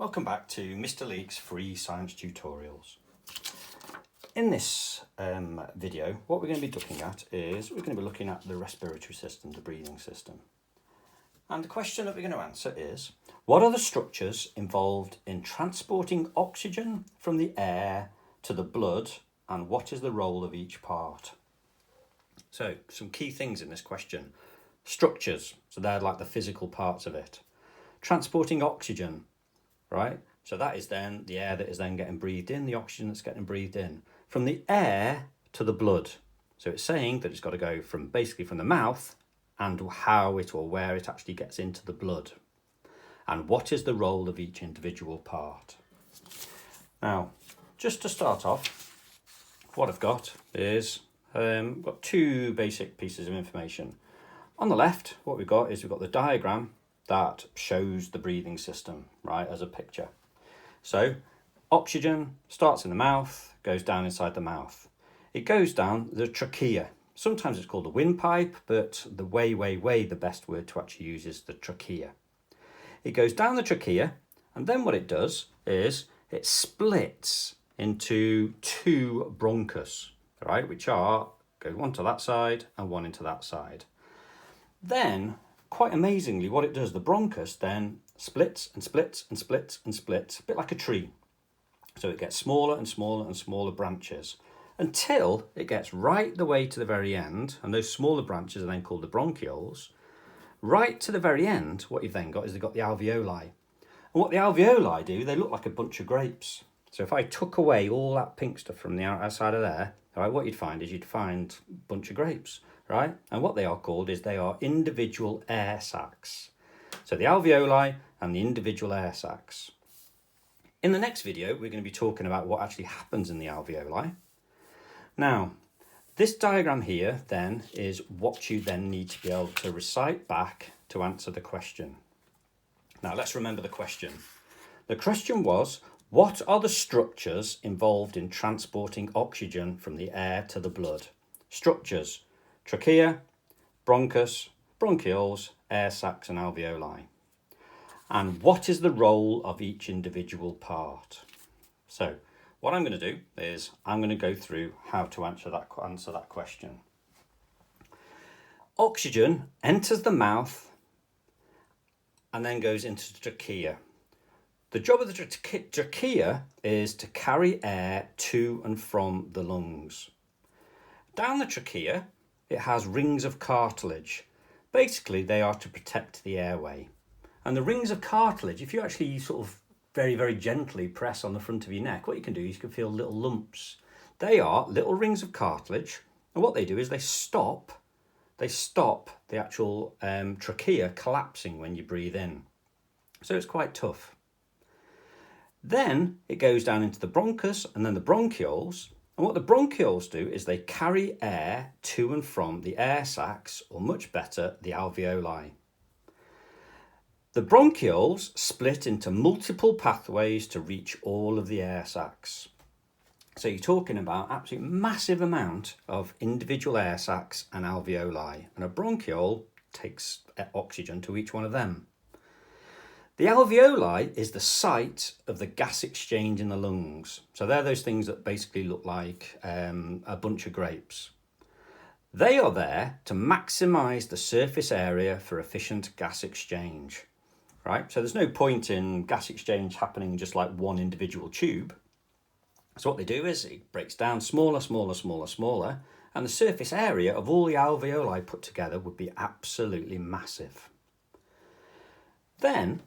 Welcome back to Mr. Leek's free science tutorials. In this video, what we're going to be looking at is the respiratory system, the breathing system. And the question that we're going to answer is, what are the structures involved in transporting oxygen from the air to the blood, and what is the role of each part? So, some key things in this question. Structures, so they're like the physical parts of it. Transporting oxygen, right? So that is then the air that is then getting breathed in, the oxygen that's getting breathed in. From the air to the blood. So it's saying that it's got to go from basically from the mouth and how it or where it actually gets into the blood. And what is the role of each individual part? Now, just to start off, what I've got is got two basic pieces of information. On the left, what we've got is we've got the diagram that shows the breathing system, right, as a picture. So oxygen starts in the mouth, goes down inside the mouth. It goes down the trachea. Sometimes it's called the windpipe, but the the best word to actually use is the trachea. It goes down the trachea, and then what it does is it splits into two bronchus, right, which go one to that side and one into that side. Then, quite amazingly, what it does, the bronchus then splits and splits and splits and splits, a bit like a tree. So it gets smaller and smaller and smaller branches until it gets right the way to the very end, and those smaller branches are then called the bronchioles. Right to the very end, what you've then got is they've got the alveoli. And what the alveoli do, they look like a bunch of grapes. So if I took away all that pink stuff from the outside of there, right, what you'd find is a bunch of grapes, right? And what they are called is they are individual air sacs. So the alveoli and the individual air sacs. In the next video, we're going to be talking about what actually happens in the alveoli. Now, this diagram here then is what you then need to be able to recite back to answer the question. Now, let's remember the question. The question was, what are the structures involved in transporting oxygen from the air to the blood? Structures: trachea, bronchus, bronchioles, air sacs and alveoli. And what is the role of each individual part? So what I'm going to do is I'm going to go through how to answer that question. Oxygen enters the mouth and then goes into the trachea. The job of the trachea is to carry air to and from the lungs. Down the trachea, it has rings of cartilage. Basically, they are to protect the airway. And the rings of cartilage, if you actually sort of very, very gently press on the front of your neck, what you can do is you can feel little lumps. They are little rings of cartilage. And what they do is they stop the actual trachea collapsing when you breathe in. So it's quite tough. Then it goes down into the bronchus and then the bronchioles. And what the bronchioles do is they carry air to and from the air sacs, or much better, the alveoli. The bronchioles split into multiple pathways to reach all of the air sacs. So you're talking about absolutely massive amount of individual air sacs and alveoli, and a bronchiole takes oxygen to each one of them. The alveoli is the site of the gas exchange in the lungs. So they're those things that basically look like a bunch of grapes. They are there to maximise the surface area for efficient gas exchange, right? So there's no point in gas exchange happening just like one individual tube. So what they do is it breaks down smaller, and the surface area of all the alveoli put together would be absolutely massive. Then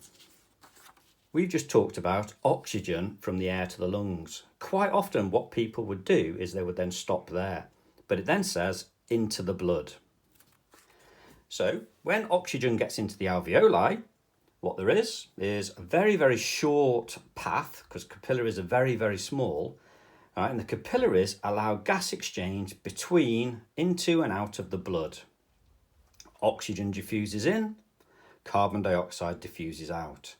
we've just talked about oxygen from the air to the lungs. Quite often what people would do is they would then stop there, but it then says into the blood. So when oxygen gets into the alveoli, what there is a very, very short path, because capillaries are very, very small, right? And the capillaries allow gas exchange into and out of the blood. Oxygen diffuses in, carbon dioxide diffuses out.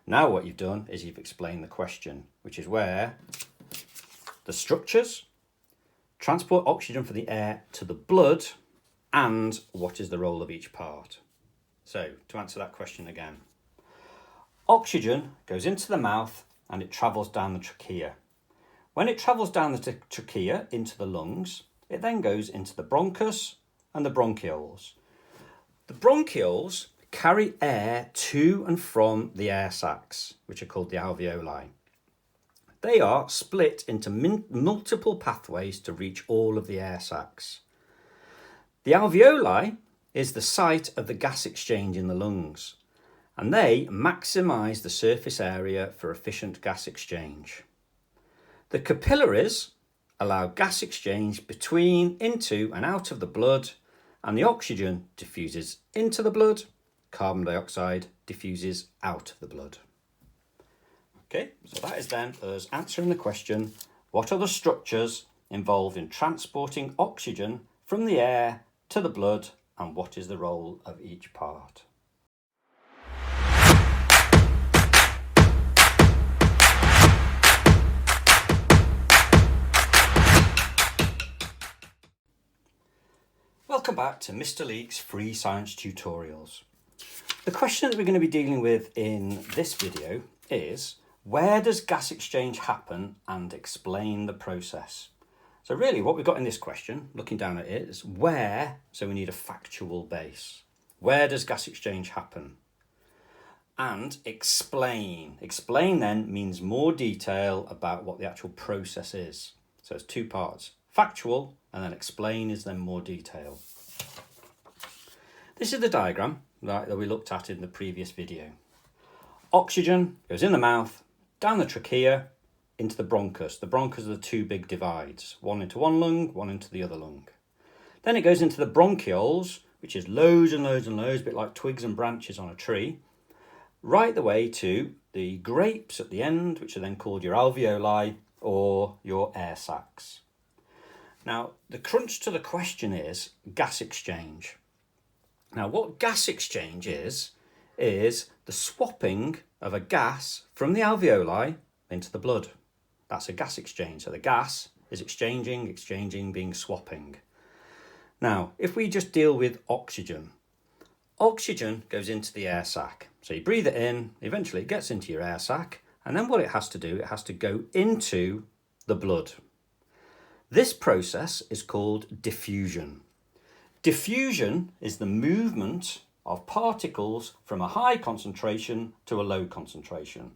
Now what you've done is you've explained the question, which is where the structures transport oxygen from the air to the blood, and what is the role of each part. So to answer that question again, Oxygen goes into the mouth and it travels down the trachea. When it travels down the trachea into the lungs, it then goes into the bronchus and the bronchioles. The bronchioles carry air to and from the air sacs, which are called the alveoli. They are split into multiple pathways to reach all of the air sacs. The alveoli is the site of the gas exchange in the lungs, and they maximise the surface area for efficient gas exchange. The capillaries allow gas exchange between, into and out of the blood, and the oxygen diffuses into the blood, carbon dioxide diffuses out of the blood. Okay, so that is then us answering the question, what are the structures involved in transporting oxygen from the air to the blood, and what is the role of each part? Welcome back to Mr. Leek's free science tutorials. The question that we're going to be dealing with in this video is, where does gas exchange happen, and explain the process? So really what we've got in this question, looking down at it, is where, so we need a factual base. Where does gas exchange happen? And explain. Explain then means more detail about what the actual process is. So it's two parts, factual, and then explain is then more detail. This is the diagram that we looked at in the previous video. Oxygen goes in the mouth, down the trachea, into the bronchus. The bronchus are the two big divides, one into one lung, one into the other lung. Then it goes into the bronchioles, which is loads and loads and loads, a bit like twigs and branches on a tree, right the way to the grapes at the end, which are then called your alveoli or your air sacs. Now, the crunch to the question is gas exchange. Now, what gas exchange is the swapping of a gas from the alveoli into the blood. That's a gas exchange. So the gas is exchanging being swapping. Now, if we just deal with oxygen, oxygen goes into the air sac. So you breathe it in, eventually it gets into your air sac, and then what it has to do, it has to go into the blood. This process is called diffusion. Diffusion is the movement of particles from a high concentration to a low concentration.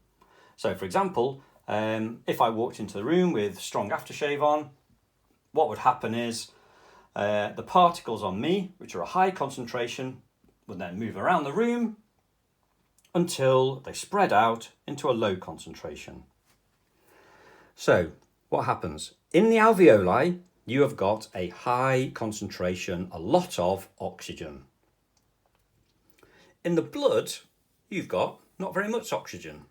So for example, if I walked into the room with strong aftershave on, what would happen is the particles on me, which are a high concentration, would then move around the room until they spread out into a low concentration. So what happens? In the alveoli, you have got a high concentration, a lot of oxygen. In the blood, you've got not very much oxygen.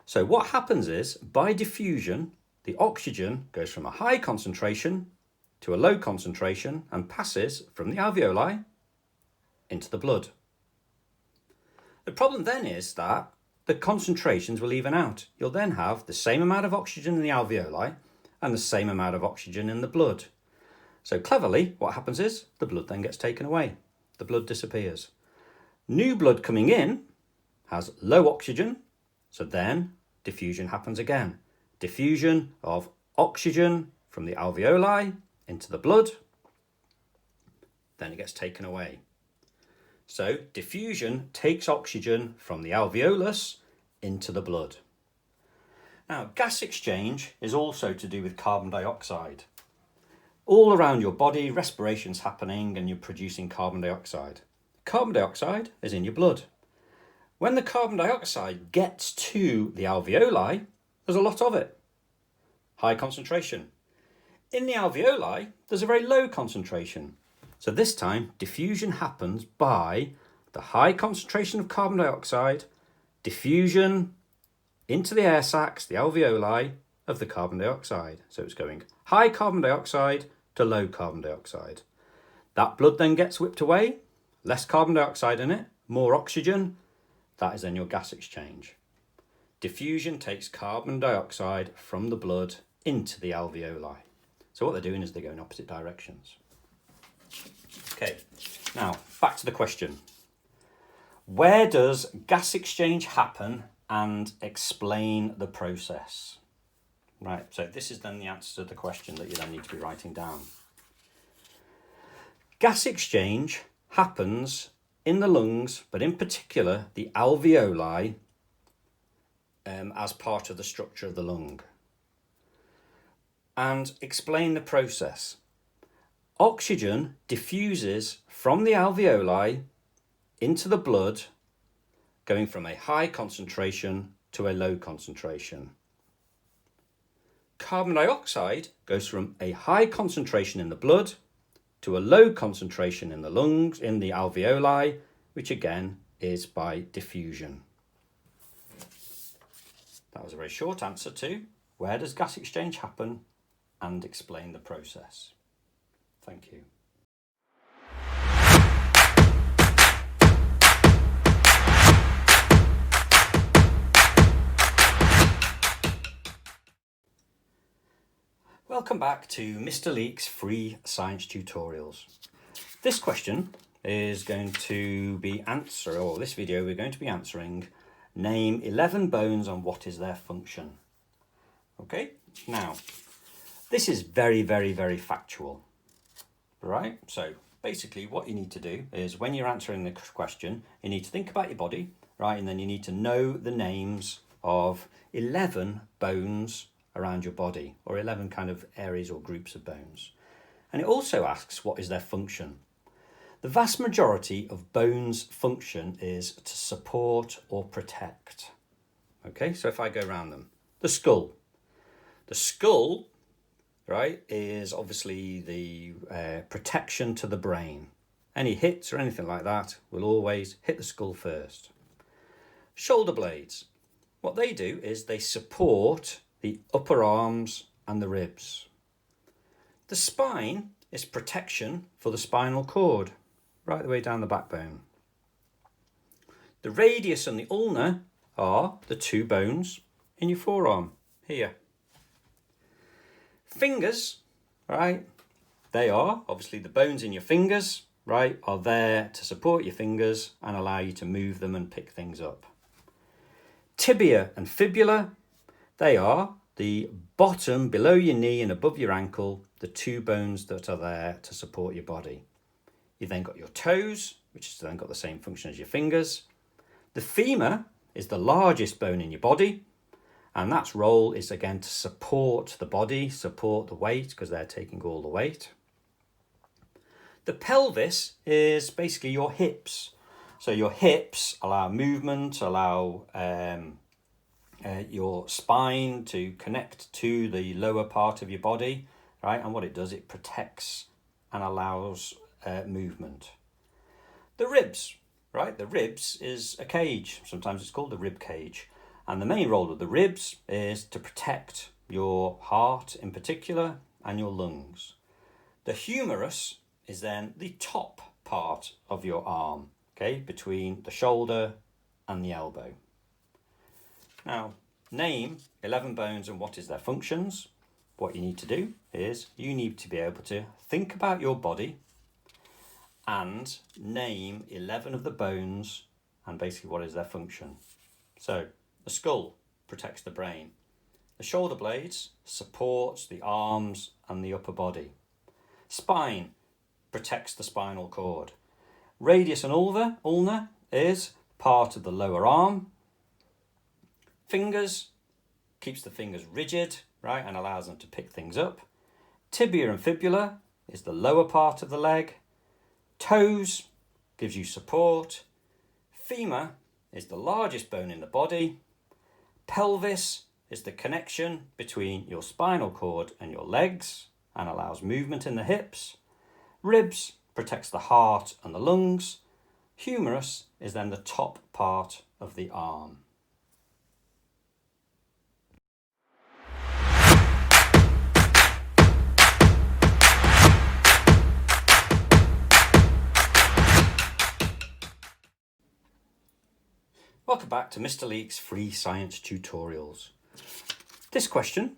So what happens is, by diffusion, the oxygen goes from a high concentration to a low concentration and passes from the alveoli into the blood. The problem then is that the concentrations will even out. You'll then have the same amount of oxygen in the alveoli and the same amount of oxygen in the blood. So cleverly, what happens is the blood then gets taken away. The blood disappears. New blood coming in has low oxygen, so then diffusion happens again. Diffusion of oxygen from the alveoli into the blood, then it gets taken away. So diffusion takes oxygen from the alveolus into the blood. Now, gas exchange is also to do with carbon dioxide. All around your body, respiration's happening and you're producing carbon dioxide. Carbon dioxide is in your blood. When the carbon dioxide gets to the alveoli, there's a lot of it. High concentration. In the alveoli, there's a very low concentration. So this time, diffusion happens by the high concentration of carbon dioxide, diffusion into the air sacs, the alveoli, of the carbon dioxide. So it's going high carbon dioxide to low carbon dioxide. That blood then gets whipped away, less carbon dioxide in it, more oxygen. That is then your gas exchange. Diffusion takes carbon dioxide from the blood into the alveoli. So what they're doing is they're going opposite directions. Okay, now back to the question. Where does gas exchange happen, and explain the process? Right, so this is then the answer to the question that you then need to be writing down. Gas exchange happens in the lungs, but in particular the alveoli, as part of the structure of the lung. And explain the process. Oxygen diffuses from the alveoli into the blood, going from a high concentration to a low concentration. Carbon dioxide goes from a high concentration in the blood to a low concentration in the lungs, in the alveoli, which again is by diffusion. That was a very short answer to where does gas exchange happen, and explain the process. Thank you. Welcome back to Mr. Leek's free science tutorials. This question is going to be this video we're going to be answering, name 11 bones and what is their function. Okay, now this is very, very, very factual, right? So basically what you need to do is when you're answering the question, you need to think about your body, right? And then you need to know the names of 11 bones around your body, or 11 kind of areas or groups of bones. And it also asks what is their function. The vast majority of bones' function is to support or protect. Okay, so if I go around them, the skull. The skull, right, is obviously the protection to the brain. Any hits or anything like that will always hit the skull first. Shoulder blades. What they do is they support the upper arms and the ribs. The spine is protection for the spinal cord, right the way down the backbone. The radius and the ulna are the two bones in your forearm, here. Fingers, right, they are obviously the bones in your fingers, right, are there to support your fingers and allow you to move them and pick things up. Tibia and fibula, they are the bottom below your knee and above your ankle, the two bones that are there to support your body. You've then got your toes, which has then got the same function as your fingers. The femur is the largest bone in your body, and that's role is again to support the body, support the weight, because they're taking all the weight. The pelvis is basically your hips. So your hips allow movement, allow your spine to connect to the lower part of your body, right? And what it does, it protects and allows movement. The ribs, right? The ribs is a cage. Sometimes it's called the rib cage. And the main role of the ribs is to protect your heart in particular and your lungs. The humerus is then the top part of your arm, okay, between the shoulder and the elbow. Now, name 11 bones and what is their functions. What you need to do is you need to be able to think about your body and name 11 of the bones and basically what is their function. So, the skull protects the brain. The shoulder blades supports the arms and the upper body. Spine protects the spinal cord. Radius and ulna is part of the lower arm. Fingers keeps the fingers rigid, right, and allows them to pick things up. Tibia and fibula is the lower part of the leg. Toes gives you support. Femur is the largest bone in the body. Pelvis is the connection between your spinal cord and your legs and allows movement in the hips. Ribs protects the heart and the lungs. Humerus is then the top part of the arm. Welcome back to Mr. Leek's free science tutorials. This question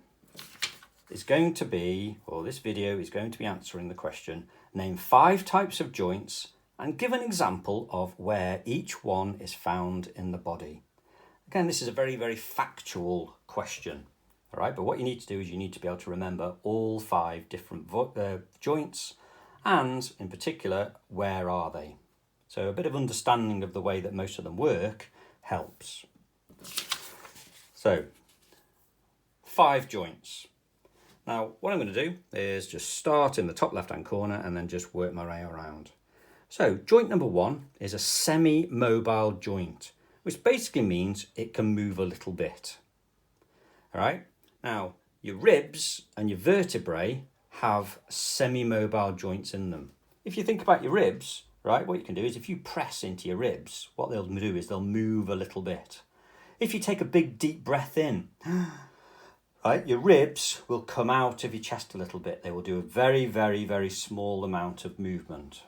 is going to be, or this video is going to be answering the question, name 5 types of joints and give an example of where each one is found in the body. Again, this is a very, very factual question, all right? But what you need to do is you need to be able to remember all 5 different joints, and in particular, where are they? So a bit of understanding of the way that most of them work helps. So, 5 joints. Now, what I'm going to do is just start in the top left-hand corner and then just work my way around. So, joint number 1 is a semi-mobile joint, which basically means it can move a little bit. All right? Now, your ribs and your vertebrae have semi-mobile joints in them. If you think about your ribs, right, what you can do is if you press into your ribs, what they'll do is they'll move a little bit. If you take a big deep breath in, right, your ribs will come out of your chest a little bit. They will do a very, very, very small amount of movement.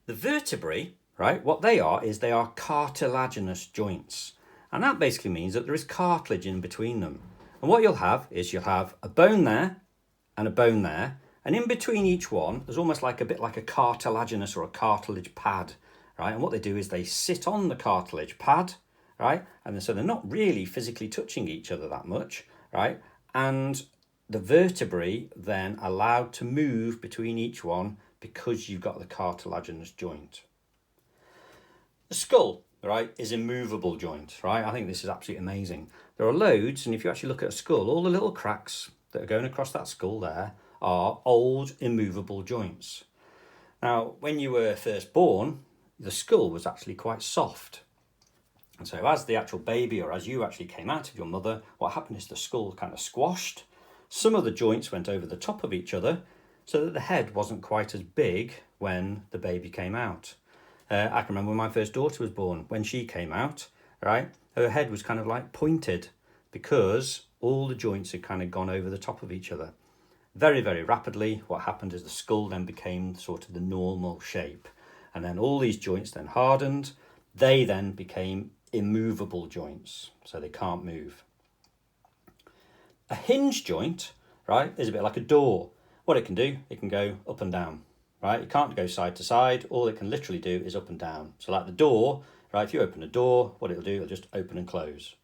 The vertebrae, right, what they are is they are cartilaginous joints. And that basically means that there is cartilage in between them. And what you'll have is you'll have a bone there and a bone there. And in between each one, there's almost like a bit like a cartilaginous or a cartilage pad, right? And what they do is they sit on the cartilage pad, right? And so they're not really physically touching each other that much, right? And the vertebrae then allowed to move between each one because you've got the cartilaginous joint. The skull, right, is a movable joint, right? I think this is absolutely amazing. There are loads, and if you actually look at a skull, all the little cracks that are going across that skull there are old immovable joints. Now, when you were first born, the skull was actually quite soft. And so as the actual baby, or as you actually came out of your mother, what happened is the skull kind of squashed. Some of the joints went over the top of each other so that the head wasn't quite as big when the baby came out. I can remember when my first daughter was born, when she came out, right, her head was kind of like pointed because all the joints had kind of gone over the top of each other. Very, very rapidly, what happened is the skull then became sort of the normal shape. And then all these joints then hardened. They then became immovable joints, so they can't move. A hinge joint, right, is a bit like a door. What it can do, it can go up and down, right? It can't go side to side. All it can literally do is up and down. So like the door, right, if you open a door, what it'll do, it'll just open and close.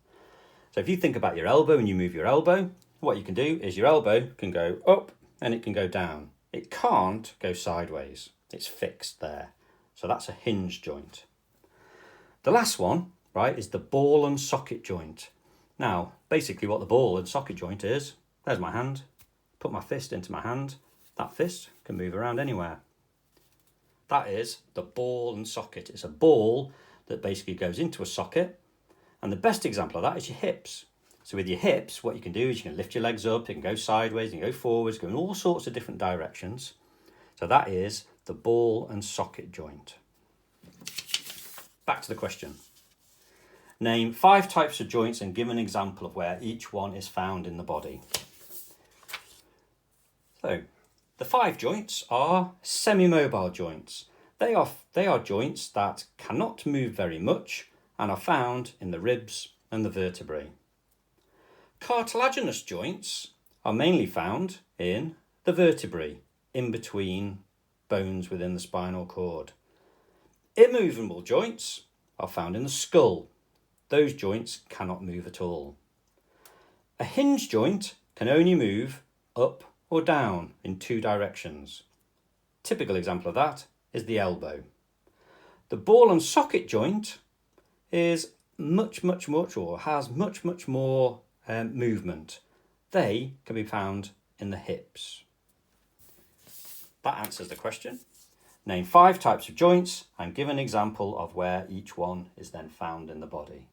So if you think about your elbow and you move your elbow, what you can do is your elbow can go up and it can go down. It can't go sideways. It's fixed there. So that's a hinge joint. The last one, right, is the ball and socket joint. Now, basically what the ball and socket joint is, there's my hand, put my fist into my hand, that fist can move around anywhere. That is the ball and socket. It's a ball that basically goes into a socket, and the best example of that is your hips. So with your hips, what you can do is you can lift your legs up, you can go sideways, you can go forwards, go in all sorts of different directions. So that is the ball and socket joint. Back to the question. Name 5 types of joints and give an example of where each one is found in the body. So, the 5 joints are semi-mobile joints. They are joints that cannot move very much and are found in the ribs and the vertebrae. Cartilaginous joints are mainly found in the vertebrae, in between bones within the spinal cord. Immovable joints are found in the skull. Those joints cannot move at all. A hinge joint can only move up or down in 2 directions. Typical example of that is the elbow. The ball and socket joint is much more, or has much more movement. They can be found in the hips. That answers the question. Name 5 types of joints and give an example of where each one is then found in the body.